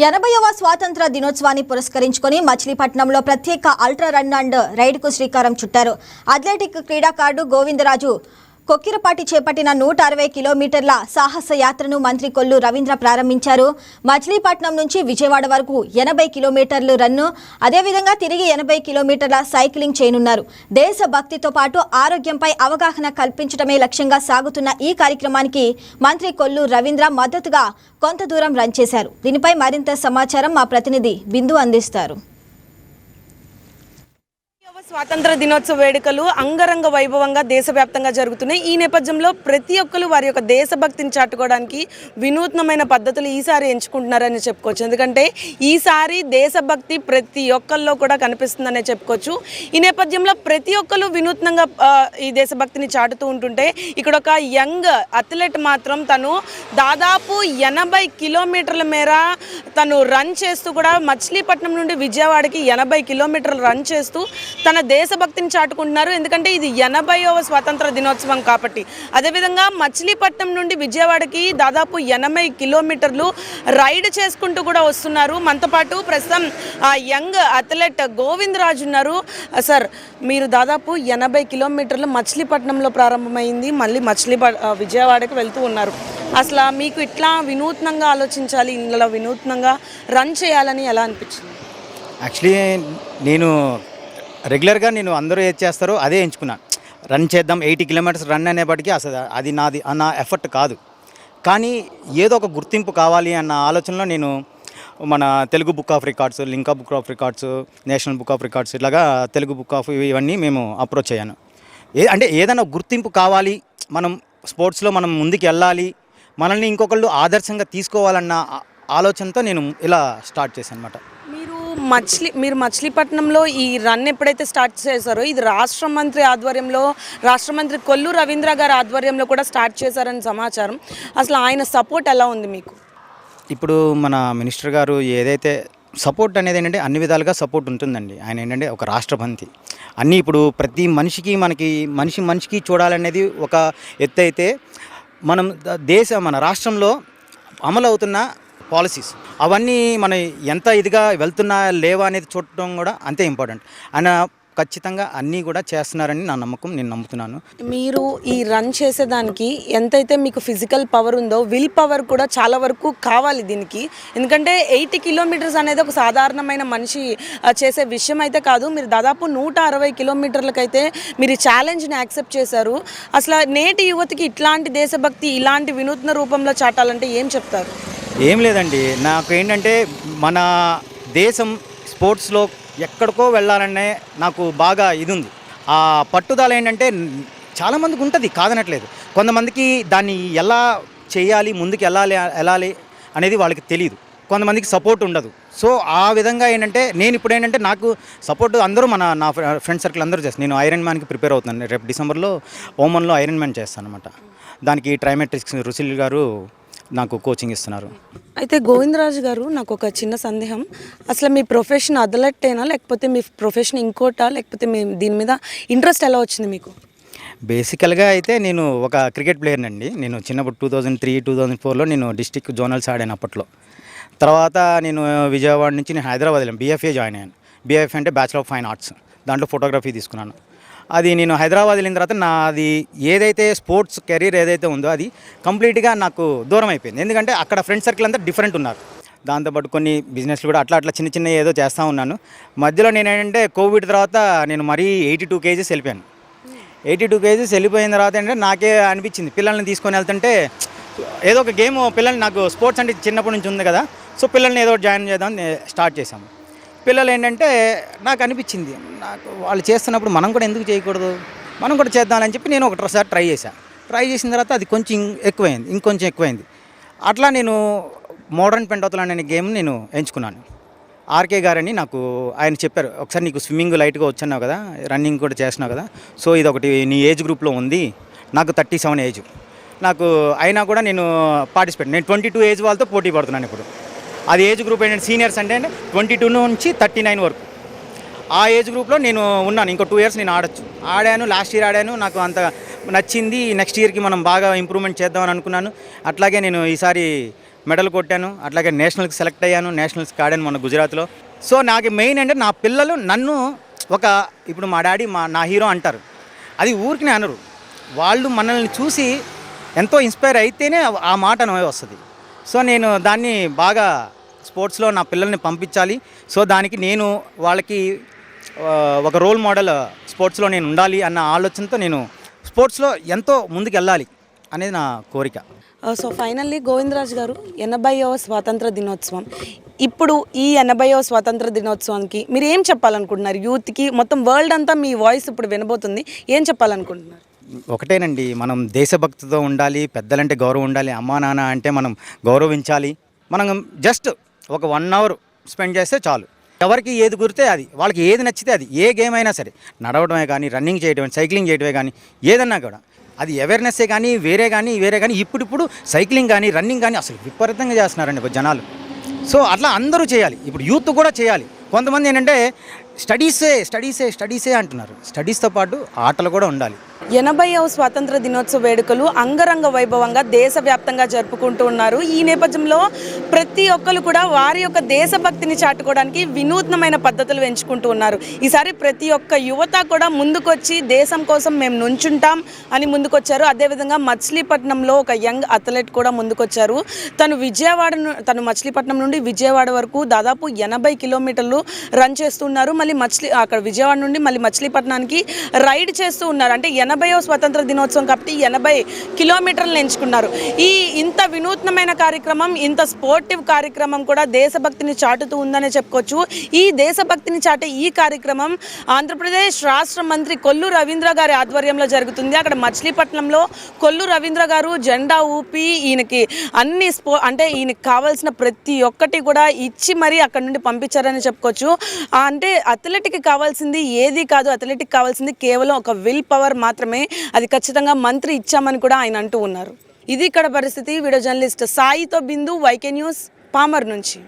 80వ స్వాతంత్ర దినోత్సవాన్ని పురస్కరించుకొని మచిలీపట్నంలో ప్రత్యేక అల్ట్రా రన్ అండ్ రైడ్కు శ్రీకారం చుట్టారు. అథ్లెటిక్ క్రీడాకారుడు గోవిందరాజు కొక్కిరపాటి చేపట్టిన 160 కిలోమీటర్ల సాహస యాత్రను మంత్రి కొల్లు రవీంద్ర ప్రారంభించారు. మచిలీపట్నం నుంచి విజయవాడ వరకు 80 కిలోమీటర్లు రన్ను, అదేవిధంగా తిరిగి 80 కిలోమీటర్ల సైక్లింగ్ చేయనున్నారు. దేశభక్తితో పాటు ఆరోగ్యంపై అవగాహన కల్పించడమే లక్ష్యంగా సాగుతున్న ఈ కార్యక్రమానికి మంత్రి కొల్లు రవీంద్ర మద్దతుగా కొంత దూరం రన్ చేశారు. దీనిపై మరింత సమాచారం మా ప్రతినిధి బిందు అందిస్తారు. స్వాతంత్ర దినోత్సవ వేడుకలు అంగరంగ వైభవంగా దేశవ్యాప్తంగా జరుగుతున్నాయి. ఈ నేపథ్యంలో ప్రతి ఒక్కరు వారి యొక్క దేశభక్తిని చాటుకోవడానికి వినూత్నమైన పద్ధతులు ఈసారి ఎంచుకుంటున్నారని చెప్పుకోవచ్చు. ఎందుకంటే ఈసారి దేశభక్తి ప్రతి ఒక్కరిలో కూడా కనిపిస్తుందనే చెప్పుకోవచ్చు. ఈ నేపథ్యంలో ప్రతి ఒక్కరు వినూత్నంగా ఈ దేశభక్తిని చాటుతూ ఉంటుంటే ఇక్కడ ఒక యంగ్ అథ్లెట్ మాత్రం తను దాదాపు 80 కిలోమీటర్ల మేర తను రన్ చేస్తూ కూడా మచిలీపట్నం నుండి విజయవాడకి 80 కిలోమీటర్లు రన్ చేస్తూ తన దేశభక్తిని చాటుకుంటున్నారు. ఎందుకంటే ఇది 80వ స్వాతంత్ర దినోత్సవం కాబట్టి. అదేవిధంగా మచిలీపట్నం నుండి విజయవాడకి దాదాపు 80 కిలోమీటర్లు రైడ్ చేసుకుంటూ కూడా వస్తున్నారు. మనతో పాటు ప్రస్తుతం యంగ్ అథ్లెట్ గోవిందరాజు ఉన్నారు. సార్, మీరు దాదాపు 80 కిలోమీటర్లు మచిలీపట్నంలో ప్రారంభమైంది, మళ్ళీ విజయవాడకి వెళ్తూ ఉన్నారు. అసలు మీకు ఇట్లా వినూత్నంగా ఆలోచించాలి, ఇలా వినూత్నంగా రన్ చేయాలని ఎలా అనిపించింది? యాక్చువల్లీ నేను రెగ్యులర్గా అందరూ ఏది చేస్తారో అదే ఎంచుకున్నాను. రన్ చేద్దాం 80 కిలోమీటర్స్ రన్ అనేప్పటికీ అసలు అది నా ఎఫర్ట్ కాదు. కానీ ఏదో ఒక గుర్తింపు కావాలి అన్న ఆలోచనలో నేను మన Telugu book of records, Limca book of records, national book of records, ఇలాగా తెలుగు బుక్ ఆఫ్ ఇవన్నీ మేము అప్రోచ్ అయ్యాను. అంటే ఏదైనా గుర్తింపు కావాలి, మనం స్పోర్ట్స్లో మనం ముందుకు వెళ్ళాలి, మనల్ని ఇంకొకళ్ళు ఆదర్శంగా తీసుకోవాలన్న ఆలోచనతో నేను ఇలా స్టార్ట్ చేశాను అనమాట. మీరు మచిలీపట్నంలో ఈ రన్ ఎప్పుడైతే స్టార్ట్ చేశారో ఇది రాష్ట్ర మంత్రి కొల్లు రవీంద్ర గారి ఆధ్వర్యంలో కూడా స్టార్ట్ చేశారని సమాచారం. అసలు ఆయన సపోర్ట్ ఎలా ఉంది మీకు? ఇప్పుడు మన మినిస్టర్ గారు ఏదైతే సపోర్ట్ అనేది ఏంటంటే అన్ని విధాలుగా సపోర్ట్ ఉంటుందండి. ఆయన ఏంటంటే ఒక రాష్ట్రపతి, అన్నీ ఇప్పుడు ప్రతి మనిషికి మనిషికి చూడాలనేది ఒక ఎత్తు అయితే, మన రాష్ట్రంలో అమలు అవుతున్న పాలసీస్ అవన్నీ మనం ఎంత ఇదిగా వెళ్తున్నా లేవా అనేది చూడటం కూడా అంతే ఇంపార్టెంట్. ఆయన ఖచ్చితంగా అన్నీ కూడా చేస్తున్నారని నా నమ్మకం, నేను నమ్ముతున్నాను. మీరు ఈ రన్ చేసేదానికి ఎంతైతే మీకు ఫిజికల్ పవర్ ఉందో విల్ పవర్ కూడా చాలా వరకు కావాలి దీనికి. ఎందుకంటే 80 కిలోమీటర్స్ అనేది ఒక సాధారణమైన మనిషి చేసే విషయం అయితే కాదు. మీరు దాదాపు 160 కిలోమీటర్లకైతే మీరు ఈ ఛాలెంజ్ని యాక్సెప్ట్ చేశారు. అసలు నేటి యువతకి ఇట్లాంటి దేశభక్తి ఇలాంటి వినూత్న రూపంలో చాటాలంటే ఏం చెప్తారు? ఏం లేదండి, నాకు ఏంటంటే మన దేశం స్పోర్ట్స్లో ఎక్కడికో వెళ్ళాలనే నాకు బాగా ఇది ఉంది. ఆ పట్టుదల ఏంటంటే చాలామందికి ఉంటుంది, కాదనట్లేదు. కొంతమందికి దాన్ని ఎలా చేయాలి, ముందుకు వెళ్ళాలి అనేది వాళ్ళకి తెలియదు, కొంతమందికి సపోర్ట్ ఉండదు. సో ఆ విధంగా ఏంటంటే నేను ఇప్పుడు ఏంటంటే నాకు సపోర్ట్ అందరూ నా ఫ్రెండ్ సర్కిల్ అందరూ చేస్తాను. నేను ఐరన్ మ్యాన్కి ప్రిపేర్ అవుతున్నాను. రేపు డిసెంబర్లో ఓమన్లో ఐరన్ మ్యాన్ చేస్తాను అనమాట. దానికి ట్రైమెట్రిక్స్ రుసిల్ గారు నాకు కోచింగ్ ఇస్తున్నారు. అయితే గోవిందరాజు గారు, నాకు ఒక చిన్న సందేహం. అసలు మీ ప్రొఫెషన్ అథ్లెటేనా, లేకపోతే మీ ప్రొఫెషన్ ఇంకోటా, లేకపోతే దీని మీద ఇంట్రెస్ట్ ఎలా వచ్చింది మీకు? బేసికల్గా అయితే నేను ఒక క్రికెట్ ప్లేయర్నండి. నేను చిన్నప్పుడు 2003-2004లో నేను డిస్ట్రిక్ట్ జోనల్స్ ఆడాను అప్పట్లో. తర్వాత నేను విజయవాడ నుంచి నేను హైదరాబాద్ వెళ్ళాను, BFA జాయిన్ అయ్యాను. BFA అంటే బ్యాచిలర్ ఆఫ్ ఫైన్ ఆర్ట్స్. దాంట్లో ఫోటోగ్రఫీ తీసుకున్నాను. అది నేను హైదరాబాద్ వెళ్ళిన తర్వాత నాది ఏదైతే స్పోర్ట్స్ కెరీర్ ఏదైతే ఉందో అది కంప్లీట్గా నాకు దూరం అయిపోయింది. ఎందుకంటే అక్కడ ఫ్రెండ్ సర్కిల్ అంతా డిఫరెంట్ ఉన్నారు. దాంతోపాటు కొన్ని బిజినెస్లు కూడా అట్లా చిన్న ఏదో చేస్తూ ఉన్నాను. మధ్యలో నేను ఏంటంటే కోవిడ్ తర్వాత నేను మరీ 82 kgs వెళ్ళిపోయాను. 82 kgs వెళ్ళిపోయిన తర్వాత ఏంటంటే నాకే అనిపించింది, పిల్లల్ని తీసుకొని వెళ్తుంటే ఏదో ఒక గేమ్ పిల్లల్ని, నాకు స్పోర్ట్స్ అంటే చిన్నప్పటి నుంచి ఉంది కదా, సో పిల్లల్ని ఏదో జాయిన్ చేద్దామని స్టార్ట్ చేశాము. పిల్లలు ఏంటంటే నాకు అనిపించింది, నాకు వాళ్ళు చేస్తున్నప్పుడు మనం కూడా ఎందుకు చేయకూడదు, మనం కూడా చేద్దామని చెప్పి నేను ఒకసారి ట్రై చేసిన తర్వాత అది ఇంకొంచెం ఎక్కువైంది. అట్లా నేను మోడర్న్ పెంటాథ్లాన్ అనే గేమ్ నేను ఎంచుకున్నాను. RK గారని ఆయన చెప్పారు, ఒకసారి నీకు స్విమ్మింగ్ లైట్గా వచ్చన్నావు కదా, రన్నింగ్ కూడా చేస్తున్నావు కదా, సో ఇది ఒకటి నీ ఏజ్ గ్రూప్లో ఉంది. నాకు 37 ఏజ్, నాకు అయినా కూడా నేను పార్టిసిపేట్, నేను 22 ఏజ్ వాళ్ళతో పోటీ పడుతున్నాను ఇప్పుడు. అది ఏజ్ గ్రూప్ ఏంటంటే సీనియర్స్ అంటే 22 నుంచి 39 వరకు. ఆ ఏజ్ గ్రూప్లో నేను ఉన్నాను. ఇంకో 2 years నేను ఆడాను. లాస్ట్ ఇయర్ ఆడాను, నాకు అంత నచ్చింది. నెక్స్ట్ ఇయర్కి మనం బాగా ఇంప్రూవ్మెంట్ చేద్దామని అనుకున్నాను. అట్లాగే నేను ఈసారి మెడల్ కొట్టాను, అట్లాగే నేషనల్కి సెలెక్ట్ అయ్యాను, నేషనల్స్కి ఆడాను మొన్న గుజరాత్లో. సో నాకు మెయిన్ అంటే నా పిల్లలు నన్ను ఇప్పుడు మా డాడీ నా హీరో అంటారు, అది ఊరికి అనరు. వాళ్ళు మనల్ని చూసి ఎంతో ఇన్స్పైర్ అయితేనే ఆ మాట అనేది వస్తుంది. సో నేను దాన్ని బాగా స్పోర్ట్స్లో నా పిల్లల్ని పంపించాలి. సో దానికి నేను వాళ్ళకి ఒక రోల్ మోడల్ స్పోర్ట్స్లో నేను ఉండాలి అన్న ఆలోచనతో నేను స్పోర్ట్స్లో ఎంతో ముందుకు వెళ్ళాలి అనేది నా కోరిక. సో ఫైనల్లీ గోవిందరాజు గారు 80వ స్వాతంత్ర దినోత్సవం, ఇప్పుడు ఈ 80వ స్వాతంత్ర దినోత్సవానికి మీరు ఏం చెప్పాలనుకుంటున్నారు యూత్కి? మొత్తం వరల్డ్ అంతా మీ వాయిస్ ఇప్పుడు వినబోతుంది, ఏం చెప్పాలనుకుంటున్నారు? ఒకటేనండి, మనం దేశభక్తితో ఉండాలి, పెద్దలంటే గౌరవం ఉండాలి, అమ్మా నాన్న అంటే మనం గౌరవించాలి. మనం జస్ట్ ఒక 1 అవర్ స్పెండ్ చేస్తే చాలు. ఎవరికి ఏది కురితే అది, వాళ్ళకి ఏది నచ్చితే అది, ఏ గేమ్ అయినా సరే, నడవడమే కానీ, రన్నింగ్ చేయడమే, సైక్లింగ్ చేయడమే కానీ, ఏదన్నా కూడా అది అవేర్నెస్సే కానీ వేరే కానీ ఇప్పుడు సైక్లింగ్ కానీ రన్నింగ్ కానీ అసలు విపరీతంగా చేస్తున్నారండి జనాలు. సో అట్లా అందరూ చేయాలి, ఇప్పుడు యూత్ కూడా చేయాలి. కొంతమంది ఏంటంటే స్టడీసే అంటున్నారు, స్టడీస్తో పాటు ఆటలు కూడా ఉండాలి. 80వ స్వాతంత్ర దినోత్సవ వేడుకలు అంగరంగ వైభవంగా దేశవ్యాప్తంగా జరుపుకుంటూ ఉన్నారు. ఈ నేపథ్యంలో ప్రతి ఒక్కరు కూడా వారి యొక్క దేశభక్తిని చాటుకోవడానికి వినూత్నమైన పద్ధతులు ఎంచుకుంటూ ఉన్నారు. ఈసారి ప్రతి ఒక్క యువత కూడా ముందుకొచ్చి దేశం కోసం మేము నుంచుంటాం అని ముందుకొచ్చారు. అదేవిధంగా మచిలీపట్నంలో ఒక యంగ్ అథ్లెట్ కూడా ముందుకొచ్చారు. తను మచిలీపట్నం నుండి విజయవాడ వరకు దాదాపు 80 కిలోమీటర్లు రన్ చేస్తున్నారు. మళ్ళీ అక్కడ విజయవాడ నుండి మళ్ళీ మచిలీపట్నానికి రైడ్ చేస్తూ ఉన్నారు. అంటే 80వ స్వతంత్ర దినోత్సవం కాబట్టి 80 కిలోమీటర్లను ఎంచుకున్నారు. ఇంత వినూత్నమైన కార్యక్రమం, ఇంత స్పోర్టివ్ కార్యక్రమం కూడా దేశభక్తిని చాటుతూ ఉందనే చెప్పుకోవచ్చు. ఈ దేశభక్తిని చాటే ఈ కార్యక్రమం ఆంధ్రప్రదేశ్ రాష్ట్ర మంత్రి కొల్లు రవీంద్ర గారి ఆధ్వర్యంలో జరుగుతుంది. అక్కడ మచిలీపట్నంలో కొల్లు రవీంద్ర గారు జెండా ఊపి ఈయనకి అన్ని అంటే ఈయనకి కావాల్సిన ప్రతి ఒక్కటి కూడా ఇచ్చి మరీ అక్కడ నుండి పంపించారని చెప్పుకోవచ్చు. అంటే అథ్లెటిక్కి కావాల్సింది ఏది కాదు, అథ్లెటిక్ కావాల్సింది కేవలం ఒక విల్ పవర్ మాత్రమే. అది ఖచ్చితంగా మంత్రి ఇచ్చామని కూడా ఆయన అంటూ ఉన్నారు. ఇది ఇక్కడ పరిస్థితి. వీడియో జర్నలిస్ట్ సాయితో బిందు, వైకే న్యూస్, పామర్ నుంచి.